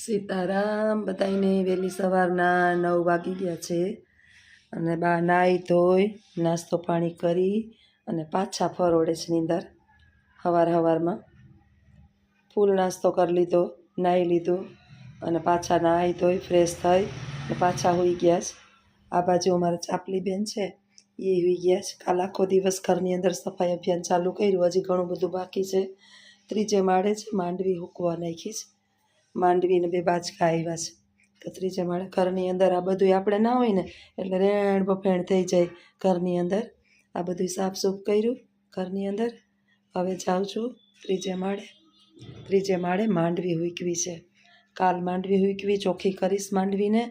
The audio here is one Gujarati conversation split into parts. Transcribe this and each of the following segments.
સીતારામ બધાને વહેલી સવારના 9 વાગી ગયા છે અને બા નાહી ધોઈ નાસ્તો પાણી કરી અને પાછા ફરોડે છે નીંદર સવારમાં ફૂલ નાસ્તો કરી લીધો, નાહી લીધું અને પાછા નાહી ધોઈ ફ્રેશ થઈ અને પાછા સૂઈ ગયા છે. આ બાજુ અમારા ચાપલી બેન છે એ સૂઈ ગયા છે. કાલ આખો દિવસ ઘરની અંદર સફાઈ અભિયાન ચાલુ કર્યું, હજી ઘણું બધું બાકી છે. ત્રીજે માળે છે માંડવી હૂકવા નાખી છે, માંડવીને 2 બાચકા આવ્યા છે તો ત્રીજે માળે ઘરની અંદર આ બધું આપણે ના હોય ને એટલે રેણ બફેણ થઈ જાય ઘરની અંદર. આ બધું સાફસૂફ કર્યું ઘરની અંદર. હવે જાઉં છું ત્રીજે માળે માંડવી હૂકવી છે. કાલ માંડવી હૂકવી, ચોખ્ખી કરીશ માંડવીને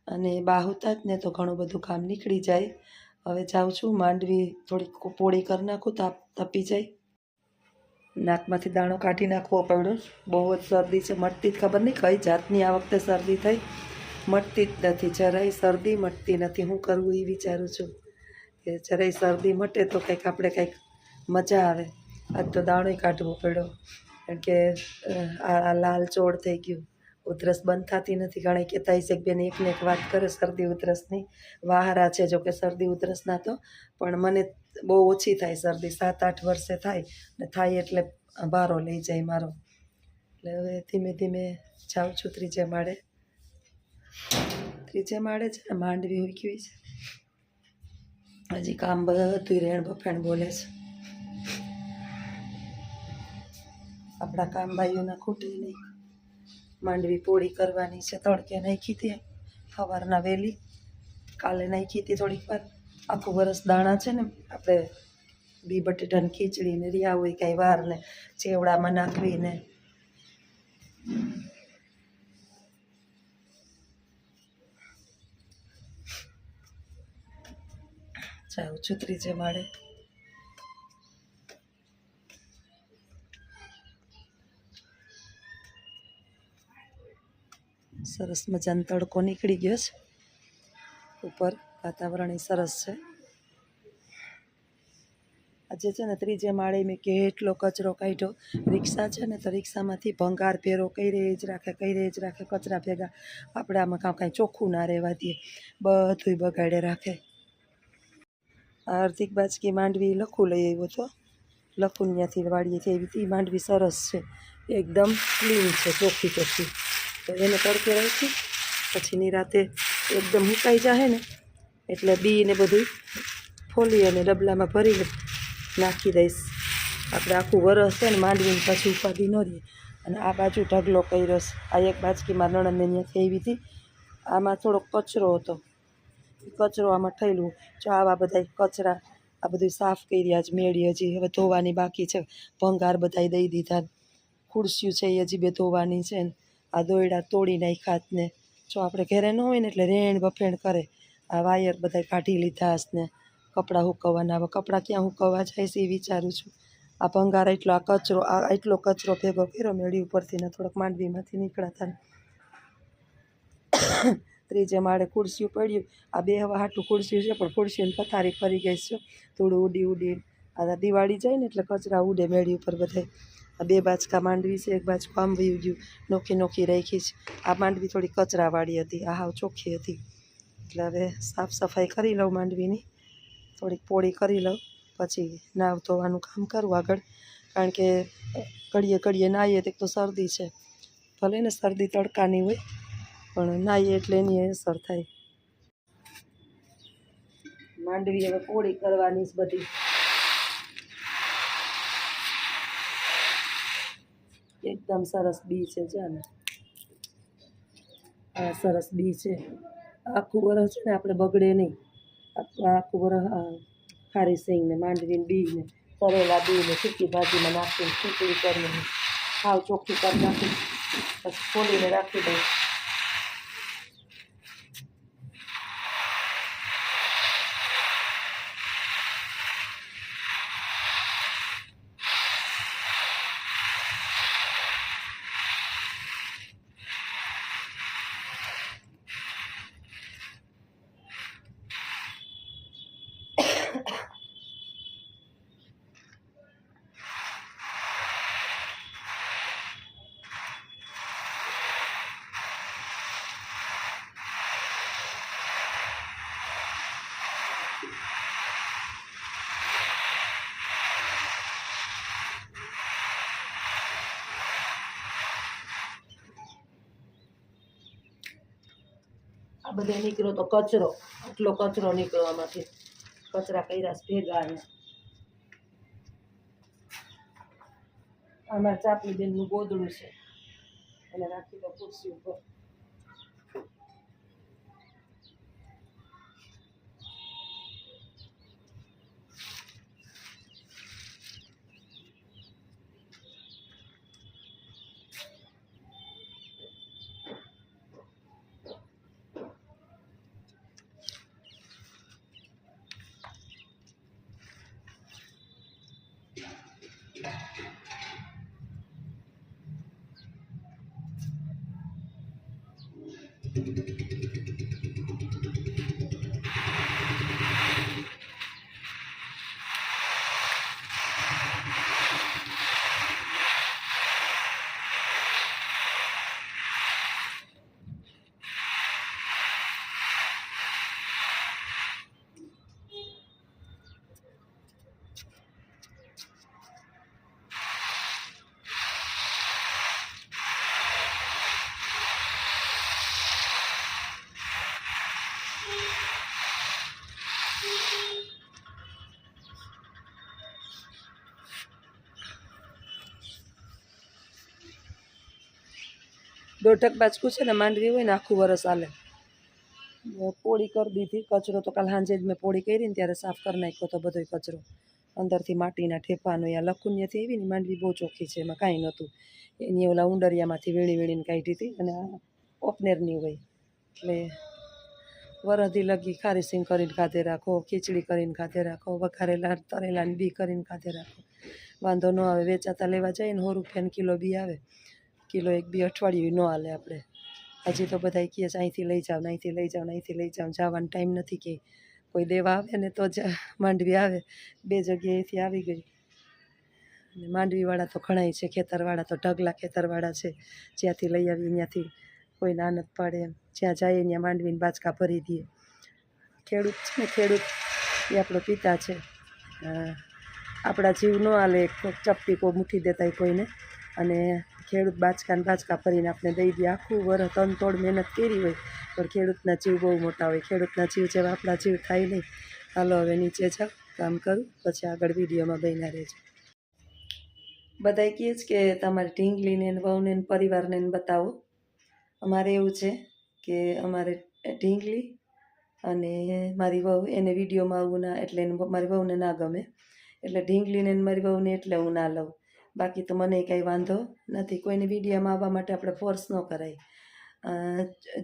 અને બાહુતા જ ને તો ઘણું બધું કામ નીકળી જાય. હવે જાઉં છું, માંડવી થોડીક પોળી કરી નાખું તો તપી જાય. નાકમાંથી દાણો કાઢી નાખવો પડ્યો, બહુ જ શરદી છે, મટતી જ ખબર નહીં કઈ જાતની આ વખતે શરદી થઈ, મટતી જ નથી, જરાય શરદી મટતી નથી. હું કરવું એ વિચારું છું કે જરાય શરદી મટે તો કંઈક આપણે કંઈક મજા આવે. આજ તો દાણોય કાઢવો પડ્યો કારણ કે આ લાલ ચોળ થઈ ગયું, ઉધરસ બંધ થતી નથી. ઘણા કહેતા હશે કે બેન એકને એક વાત કરે શરદી ઉધરસની, વાહરા છે જો કે શરદી ઉધરસના તો, પણ મને બહુ ઓછી થાય શરદી, 7-8 વર્ષે થાય ને થાય એટલે ભારો લઈ જાય મારો. એટલે હવે ધીમે ધીમે જાઉં છું ત્રીજે માળે છે ને માંડવી હૂકવી છે. હજી કામ બધું રેણ બફેણ બોલે છે. આપણા કામ ભાઈઓના ખૂટે નહીં. માંડવી પોળી કરવાની છે, તડકે નાખી હતી સવારના વહેલી, કાલે નાખી હતી થોડીક વાર. આખું વરસ દાણા છે ને આપણે બી બટેટાની ખીચડીને રહ્યા હોય કાંઈ વાર ને ચેવડામાં નાખવીને. જાઉં છું ત્રીજે માળે. સરસ મજાનો તડકો નીકળી ગયો છે, ઉપર વાતાવરણ સરસ છે. આજે છે ને ત્રીજે માળે મેં કેટલો કચરો કાઢ્યો. રિક્ષા છે ને તો રિક્ષામાંથી ભંગાર ભેરો કરી જ રાખે કચરા ભેગા. આપણે આમાં કાંઈ ચોખ્ખું ના રહેવા દઈએ, બધું બગાડે રાખે. હાર્દિક બાચકી માંડવી લખું લઈ આવ્યો હતો, લખું ત્યાંથી વાડીએથી આવી હતી. માંડવી સરસ છે, એકદમ ક્લીન છે, ચોખ્ખી. તો એને તડકે રાખી પછી નિરાતે એકદમ સુકાઈ જાય ને એટલે બીને બધું ફોલી અને ડબલામાં ભરીને નાખી દઈશ. આપણે આખું વરસ છે ને માંડવીને પછી ઉપાધિ ન રહે. અને આ બાજુ ઢગલો કર્યો છે. આ એક બાચકીમાં નણંદને ત્યાંથી આવી હતી, આમાં થોડોક કચરો હતો, કચરો આમાં થયેલું. જો આવા બધા કચરા આ બધું સાફ કર્યા જ મેળી, હજી હવે ધોવાની બાકી છે. ભંગાર બધા દઈ દીધા, ખુરશીઓ છે એ હજી 2 ધોવાની છે ને આ દોયડા તોડી નાખ્યા ને. જો આપણે ઘરે ન હોય ને એટલે રેણ બફેણ કરે. આ વાયર બધા કાઢી લીધા હશે ને કપડાં હુકવવાના. હવે કપડાં ક્યાં હુકવવા જાય છે એ વિચારું છું. આ ભંગાર એટલો એટલો કચરો ભેગો કર્યો મેળી ઉપરથી ને થોડોક માંડવીમાંથી નીકળાતા. ત્રીજે માળે ખુરશીઓ પડ્યું, આ બેહવા હાટું ખુરશીઓ છે પણ ખુરશીઓની પથારી ફરી ગઈ છે, થોડું ઉડી. આ દિવાળી જાય ને એટલે કચરા ઉડે મેળી ઉપર બધાય. આ 2 બાચકા માંડવી છે, એક બાજુ આમ વયું ગયું, નોખી રાખી છે. આ માંડવી થોડી કચરાવાળી હતી, આ હાવ ચોખ્ખી હતી. એટલે હવે સાફ સફાઈ કરી લઉં માંડવીની, થોડીક પોળી કરી લઉં પછી નાવ ધોવાનું કામ કરું આગળ. કારણ કે ઘડીએ નાહીએ તો શરદી છે, ભલે ને શરદી તડકાની હોય પણ નાહીએ એટલે એની અસર થાય. માંડવી હવે પોળી કરવાની જ બધી. એકદમ સરસ બી છે, જાને આ સરસ બી છે. આખું વરસ છે ને આપણે બગડે નહીં. આખું વરસ ખારી સિંગ ને માંડવીને બી ને તરેલા બી ને સૂકી ભાજીમાં નાખીને ખીચડી કરીને સાવ ચોખ્ખી કરી નાખી પછી ખોલીને રાખી દઉં. આ બધે નીકળ્યો તો કચરો, આટલો કચરો નીકળ્યો આમાંથી, કચરા કર્યા છે ભેગા અહીંયા. અમારા ચાપલી બેનનું ગોદડું છે, એને રાખી દો ખુરશી ઉપર. દોઢક બાજકું છે ને માંડવી હોય ને આખું વરસ હાલે. પોળી કરી દીધી, કચરો તો કાલ સાંજે જ મેં પોળી કરી ને ત્યારે સાફ કરી નાખ્યો તો બધો કચરો અંદરથી માટીના ઠેપાનો. યા લખુનિયાથી આવી ને માંડવી બહુ ચોખ્ખી છે, એમાં કાંઈ નહોતું. એની ઓલા ઉંડરિયામાંથી વીણીને કાઢી હતી, અને આ ઓપનેરની હોય એટલે વરદી લગી ખારી સિંગ કરીને ખાધે રાખો, ખીચડી કરીને ખાધે રાખો, વઘારેલા તરેલાની બી કરીને ખાધે રાખો, વાંધો ન આવે. વેચાતા લેવા જાય ને 100 રૂપિયાની કિલો બી આવે, કિલો એક બી અઠવાડિયું ન હાલે આપણે. હજી તો બધા કહે છે અહીંથી લઈ જાઓ, અહીંથી લઈ જાઓ, અહીંથી લઈ જાઓ. જવાનો ટાઈમ નથી કે કોઈ દેવા આવે ને તો જ માંડવી આવે. 2 જગ્યાએથી આવી ગઈ. અને માંડવીવાળા તો ઘણાય છે, ખેતરવાળા તો ઢગલા ખેતરવાળા છે, જ્યાંથી લઈ આવીએ ત્યાંથી કોઈ ના નથી પાડે એમ. જ્યાં જાય ત્યાં માંડવીને બાચકા ભરી દઈએ. ખેડૂત છે ને, ખેડૂત એ આપણો પિતા છે. આપણા જીવ ન હાલે ચપટી કો મુઠ્ઠી દેતા કોઈને, અને ખેડૂત બાચકા ભરીને આપણે દઈ દઈએ. આખું વરસ તનતોડ મહેનત કરી હોય, પણ ખેડૂતના જીવ બહુ મોટા હોય. ખેડૂતના જીવ જેવા આપણા જીવ થાય નહીં. હાલો હવે નીચે જાઓ, કામ કરું, પછી આગળ વિડીયોમાં બન્યા રહેજો. બધાય કહે છે કે તમારી ઢીંગલીને વહુને પરિવારને બતાવો. અમારે એવું છે કે અમારે ઢીંગલી અને મારી વહુ એને વિડીયોમાં આવવું ના, એટલે મારી વહુને ના ગમે. એટલે ઢીંગલીને મારી વહુને એટલે હું ના લઉં. બાકી તો મને કાંઈ વાંધો નથી. કોઈને વિડીયોમાં આવવા માટે આપણે ફોર્સ ન કરાય.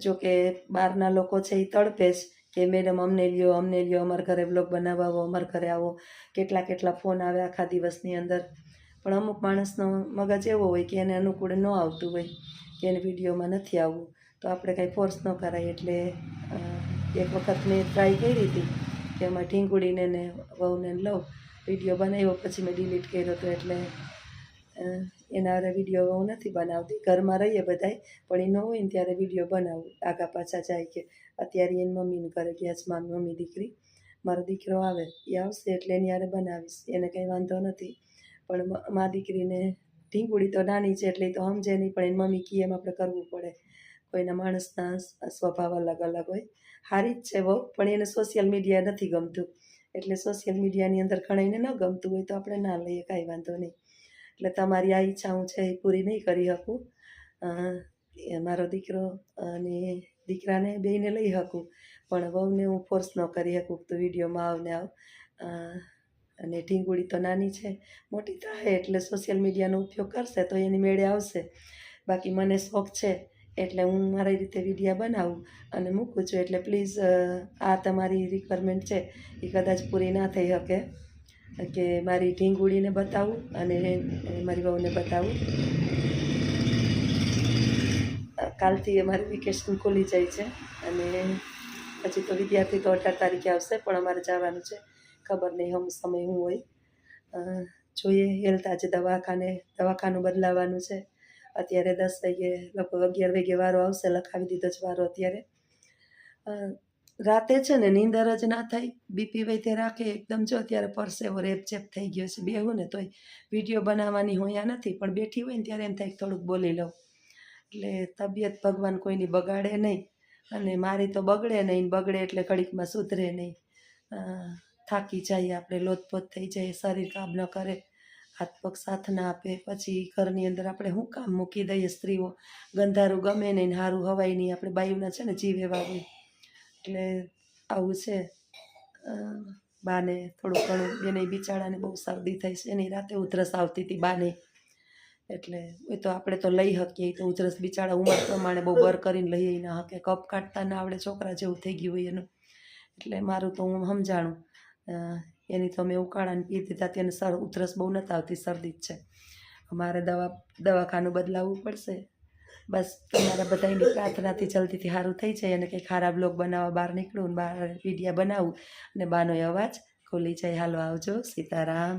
જોકે બહારના લોકો છે એ તડપે જ કે મેડમ અમને લ્યો, અમારા ઘરે બ્લોગ બનાવવા આવો, અમારા ઘરે આવો. કેટલા ફોન આવે આખા દિવસની અંદર. પણ અમુક માણસનો મગજ એવો હોય કે એને અનુકૂળ ન આવતું હોય, કે એને વિડીયોમાં નથી આવવું, તો આપણે કાંઈ ફોર્સ ન કરાય. એટલે એક વખત મેં ટ્રાય કરી હતી કે એમાં ઢીંગુડીને ને વહુને લઉં, વિડીયો બનાવ્યો, પછી મેં ડિલીટ કર્યો હતો. એટલે એના હારે વિડીયો હું નથી બનાવતી. ઘરમાં રહીએ બધાય, પણ એ ન હોય ને ત્યારે વિડીયો બનાવું. આગા પાછા જાય કે અત્યારે એની મમ્મીને ઘરે ગયા છે, મારી મમ્મી દીકરી, મારો દીકરો આવે એ આવશે એટલે એની હારે બનાવીશ, એને કંઈ વાંધો નથી. પણ મા દીકરીને ઢીંગુડી તો નાની છે એટલે તો સમજે નહીં, પણ એની મમ્મી કહે એમ આપણે કરવું પડે. કોઈના માણસના સ્વભાવ અલગ અલગ હોય. સારી જ છે બહુ, પણ એને સોશિયલ મીડિયા નથી ગમતું. એટલે સોશિયલ મીડિયાની અંદર ઘણાઈને ન ગમતું હોય તો આપણે ના લઈએ, કાંઈ વાંધો નહીં. એટલે તમારી આ ઈચ્છા હું છે એ પૂરી નહીં કરી શકું. મારો દીકરો અને દીકરાને બેયને લઈ શકું, પણ વહુને હું ફોર્સ ન કરી શકું તો વિડીયોમાં આવને આવ. અને ઢીંગુડી તો નાની છે, મોટી થાય એટલે સોશિયલ મીડિયાનો ઉપયોગ કરશે તો એની મેળે આવશે. બાકી મને શોખ છે એટલે હું મારી રીતે વિડીયો બનાવું અને મૂકું છું. એટલે પ્લીઝ આ તમારી રિક્વાયરમેન્ટ છે એ કદાચ પૂરી ના થઈ શકે કે મારી ઢીંગુડીને બતાવું અને મારી વહુને બતાવું. કાલથી અમારી વેકેશન ખુલી જાય છે, અને હજી તો વિદ્યાર્થી તો 18 તારીખે આવશે, પણ અમારે જવાનું છે. ખબર નહીં સમય શું હોય, જોઈએ. હેલ્થ આજે દવાખાનું બદલાવાનું છે. અત્યારે 10 વાગે, લગભગ 11 વાગે વારો આવશે. લખાવી દીધો છે વારો. અત્યારે રાતે છે ને નીંદર જ ના થાય, બીપી વૈતે રાખે એકદમ. જો અત્યારે પરસેવો રેપચેપ થઈ ગયો છે. બેહું ને તોય વિડીયો બનાવવાની હોયા નથી, પણ બેઠી હોય ને ત્યારે એમ થાય થોડુંક બોલી લઉં. એટલે તબિયત ભગવાન કોઈની બગાડે નહીં, અને મારી તો બગડે નહીં, બગડે એટલે ઘડીકમાં સુધરે નહીં. થાકી જઈએ આપણે, લોથપોથ થઈ જાય, શરીર કામ ન કરે, હાથ પગ સાથ ના આપે, પછી ઘરની અંદર આપણે શું કામ મૂકી દઈએ સ્ત્રીઓ. ગંધારું ગમે નહીં, સારું હવાય નહીં, આપણે બાયુના છે ને જીવ એવા હોય. એટલે આવું છે. બાને થોડું ઘણું એને બિચારાને બહુ શરદી થઈ છે, એની રાતે ઉધરસ આવતી હતી બાને. એટલે એ તો આપણે તો લઈ શકીએ, તો ઉધરસ બિચારા ઉંમર પ્રમાણે બહુ બર કરીને લઈએ ના શકે, કપ કાઢતા ના આવડે, છોકરા જેવું થઈ ગયું હોય એનું. એટલે મારું તો હું સમજાણું, એની તો મેં ઉકાળાને પી દીધા, તેને ઉધરસ બહુ નથી આવતી, શરદી જ છે. મારે દવાખાનું બદલાવવું પડશે. બસ તમારા બધાની પ્રાર્થનાથી જલ્દીથી સારું થઈ જાય અને કંઈ ખરાબ બ્લોગ બનાવવા બહાર નીકળું, બહાર વિડીયા બનાવું અને બાનો અવાજ ખોલી જાય. હાલો આવજો, સીતારામ.